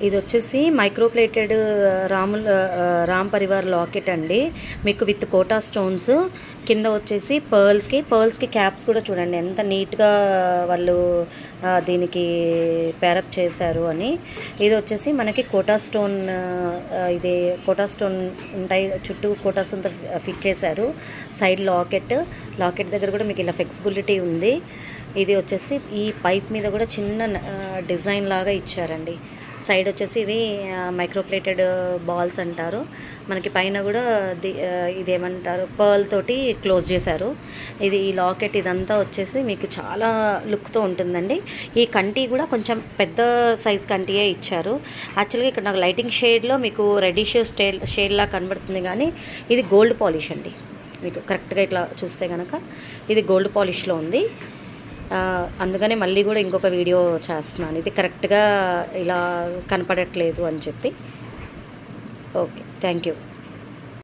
ఇది వచ్చేసి microplated Ram Parivar locket అండి. మీకు విత్ కోటా స్టోన్స్, కింద వచ్చేసి పర్ల్స్కి క్యాప్స్ కూడా చూడండి ఎంత నీట్గా వాళ్ళు దీనికి పేరప్ చేశారు అని. ఇది వచ్చేసి మనకి కోటా స్టోన్, ఇది కోటా స్టోన్ ఉంటాయి, చుట్టూ కోటా స్టోన్తో ఫిట్ చేశారు. సైడ్ లాకెట్ దగ్గర కూడా మీకు ఇలా ఫ్లెక్సిబిలిటీ ఉంది. ఇది వచ్చేసి ఈ పైప్ మీద కూడా చిన్న డిజైన్ లాగా ఇచ్చారండి. సైడ్ వచ్చేసి ఇవి మైక్రోప్లేటెడ్ బాల్స్ అంటారు. మనకి పైన కూడా ఇదేమంటారు పర్ల్ తోటి క్లోజ్ చేశారు. ఇది ఈ లాకెట్ ఇదంతా వచ్చేసి మీకు చాలా లుక్తో ఉంటుందండి. ఈ కంటి కూడా కొంచెం పెద్ద సైజ్ కంటియే ఇచ్చారు. యాక్చువల్గా ఇక్కడ నాకు లైటింగ్ షేడ్లో మీకు రెడ్డిష్ షేడ్లా కనబడుతుంది, కానీ ఇది గోల్డ్ పాలిష్ అండి. మీకు కరెక్ట్గా ఇట్లా చూస్తే కనుక ఇది గోల్డ్ పాలిష్లో ఉంది. అందుకనే మళ్ళీ కూడా ఇంకొక వీడియో చేస్తున్నాను, ఇది కరెక్ట్గా ఇలా కనపడట్లేదు అని చెప్పి. Okay, thank you.